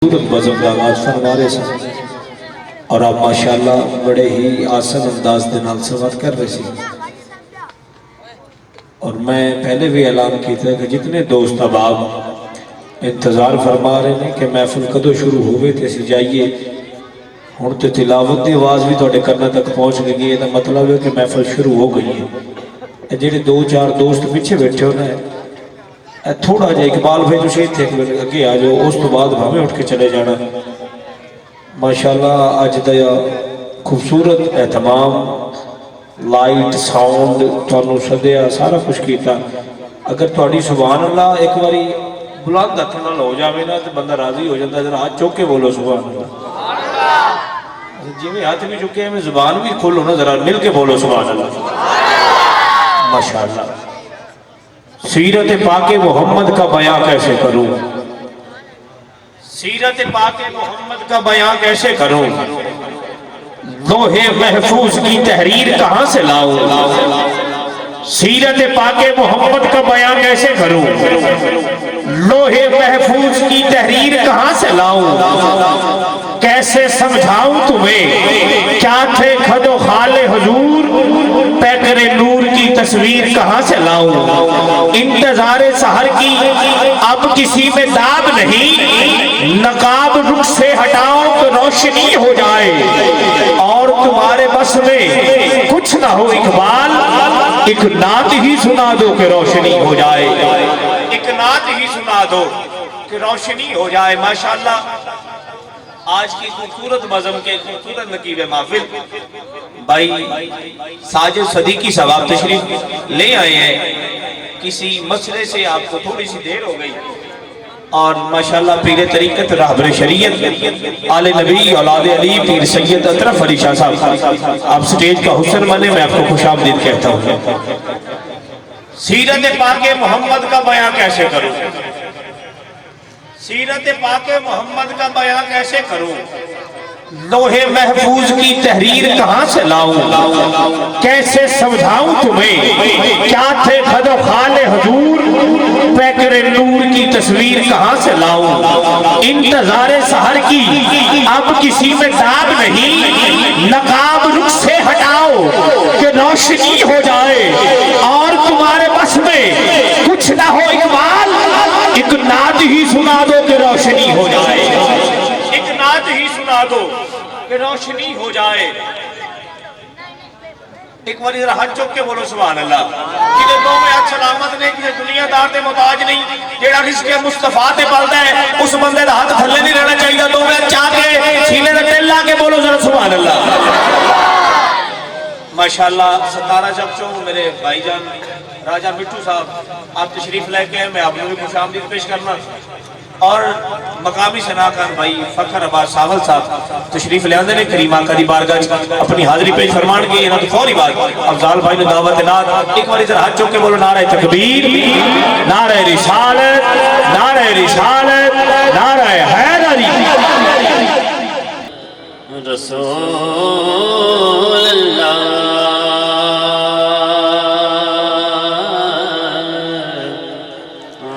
خوبصورت بزم کا آغاز فرما رہے سن اور آپ ماشاءاللہ بڑے ہی آسان انداز دے نال سماعت کر رہے سی اور میں پہلے بھی اعلان کی تھا کہ جتنے دوست احباب انتظار فرما رہے ہیں کہ محفل کدو شروع ہوئے تھے سی جائیے ہن تے تلاوت دی آواز بھی تواڈے کاناں تک پہنچ گئی ہے تو مطلب ہے کہ محفل شروع ہو گئی ہے جڑے دو چار دوست پیچھے بیٹھے ہونے تھوڑا جا اقبال بھائی جو شہید تھے اگے آ جاؤ اس تو بعد ہمیں اٹھ کے چلے جانا ماشاءاللہ آج دیا خوبصورت اہتمام لائٹ ساؤنڈ تانوں سدیا سارا کچھ کیتا اگر تہاڈی سبحان اللہ ایک باری بلند ہاتھ نال ہو جاوے نا تو بندہ راضی ہو جاتا ہے ذرا ہاتھ چوک کے بولو سبحان اللہ جی میں ہاتھ بھی چکے ہیں میں زبان بھی کھولو نا ذرا مل کے بولو سبحان اللہ ماشاءاللہ سیرت پاک محمد کا بیان کیسے کروں سیرت پاک محمد کا بیان کیسے کروں لوح محفوظ کی تحریر کہاں سے لاؤں سیرت پاک محمد کا بیان کیسے کروں لوح محفوظ کی تحریر کہاں سے لاؤں کیسے سمجھاؤں تمہیں کیا تھے خد و خال حضور پیکر نور کی تصویر کہاں سے لاؤں انتظار سحر کی اب کسی میں داب نہیں نقاب رخ سے ہٹاؤں تو روشنی ہو جائے اور تمہارے بس میں کچھ نہ ہو اقبال ایک نعت ہی سنا دو کہ روشنی ہو جائے ایک نعت ہی سنا دو کہ روشنی ہو جائے ماشاءاللہ آج کی خوبصورت بزم کے خوبصورت نقیب محفل بھائی ساجد صدیقی صاحب آپ تشریف لے آئے ہیں کسی مسئلے سے آپ کو تھوڑی سی دیر ہو گئی اور ماشاءاللہ پیر طریقت رہبر شریعت آل نبی اولاد علی پیر سید اطرف علی شاہ صاحب آپ سٹیج کا حسن مانے میں آپ کو خوش آمدید کہتا ہوں سیرت پاک محمد کا بیان کیسے کروں سیرت پاک محمد کا بیان کیسے کروں لوح محفوظ کی تحریر کہاں سے لاؤں کیسے سمجھاؤں تمہیں کیا تھے خد و خال حضور پیکر نور کی تصویر کہاں سے لاؤں انتظار سحر کی اب کسی میں داب نہیں نقاب رخ سے ہٹاؤ کہ روشنی ہو جائے اور تمہارے بس میں کچھ نہ ہو اقبال ایک نعت ہی سنا دو کہ روشنی ہو جائے ایک نعت ہی سنا دو کہ روشنی ہو جائے ایک بار ذرا ہاتھ چوک کے بولو سبحان اللہ کدے دو میں اچھ سلامت نے کدے دنیا دار تے محتاج نہیں جیڑا رزق مصطفیٰ تے پلدا ہے اس بندے دا ہاتھ تھلے نہیں رہنا چاہیے دو میں چاہ کے سینے تے دل لا کے بولو ذرا سبحان اللہ ماشاءاللہ 17 چو میرے بھائی جان راجہ مٹھو صاحب آپ تشریف لے کے میں آپ نے بھی خوش آمدید پیش کرنا اور مقامی شناکان بھائی فخر عباس ساول صاحب تشریف لے آنے نے کریم آقا دی بارگاہ اپنی حاضری پیش فرمان کی یہ نہ تو فوری بات افضال بھائی نے دعوت نات ایک بار ادھر ہاتھ چوک کے بولو نعرہ تکبیر نعرہ رسالت نعرہ رسالت نعرہ حیدری رسول اللہ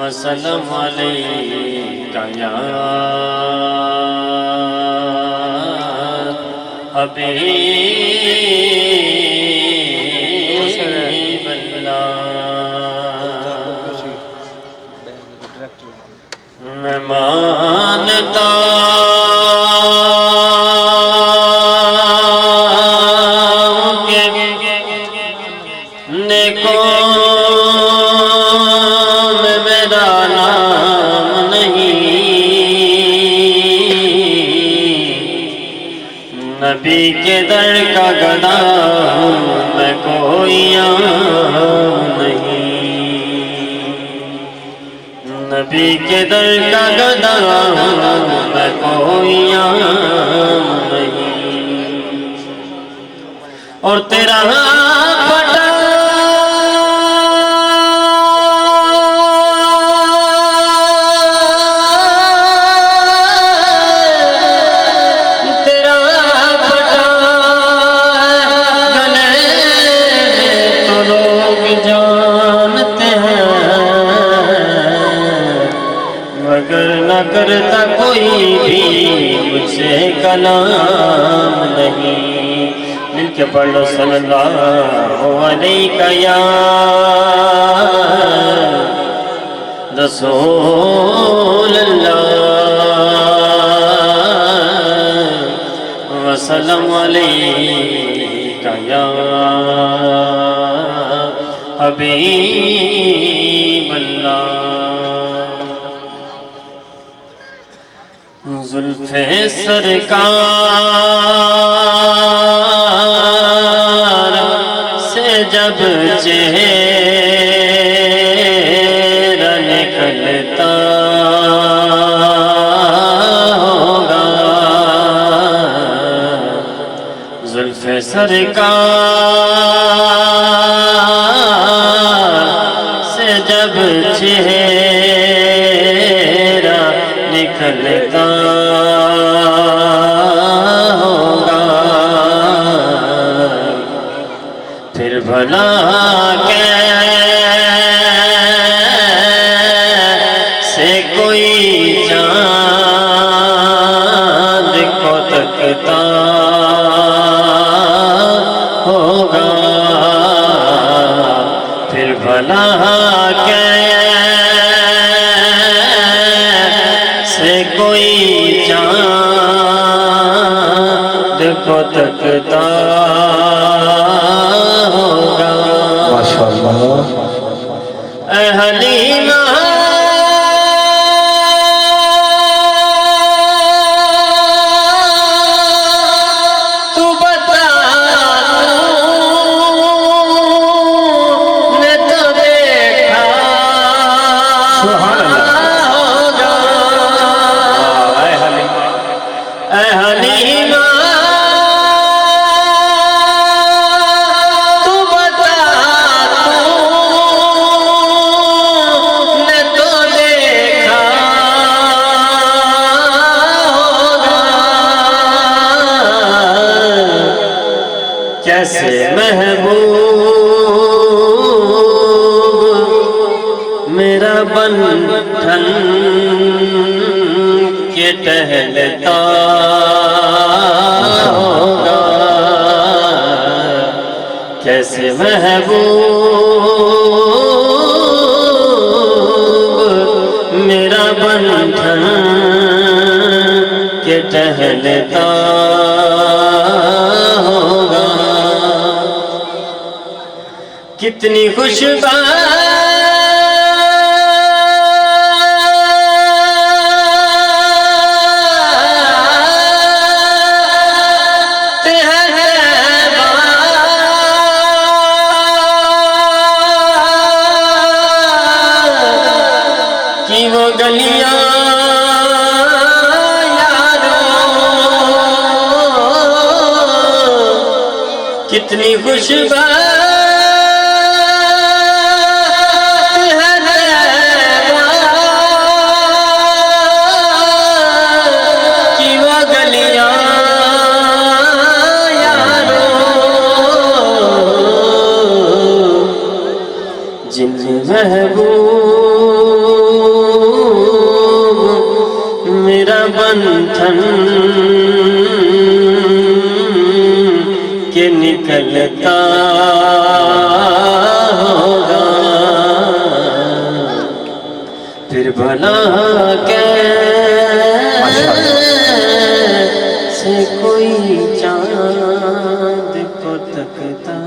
وسلم علیکہ یا حبیب اللہ میں مانتا نبی کے در کا گدا ہوں میں کوئی عام نہیں نبی کے در کا گدا ہوں میں کوئی عام نہیں اور تیرا پٹا کرتا کوئی بھی کا نام نہیں. مل کے پڑھ لو صلی اللہ علیہ یا رسول اللہ وسلم علیہ یا حبیب اللہ. زلف سرکار سے جب چہرہ نکلتا ہوگا, زلف سرکار سے جب چہرہ نکلتا ہوگا, پھر بھلا کیسے کوئی چاند کو تکتا ہوگا, پھر بھلا کیسے کوئی چاند کو تکتا ہوگا. ماشاءاللہ. اے حلیمہ تو بتا, تو نے تو دیکھا سبحان اللہ. ہوگا. اے حلیمہ, اے حلیمہ تو بتا, تو نے تو دیکھا ہوگا کیسے محبوب میرا بندھن کے ٹہلتا ہوگا, کیسے محبوب میرا بندھن کے ٹہلتا ہوگا. کتنی خوشبات ہے کہ وہ گلیاں یارو, کتنی خوشبات جن محبوب میرا بندھن کے نکلتا ہوگا, پھر بھلا کیسے کوئی چاند کو تکتا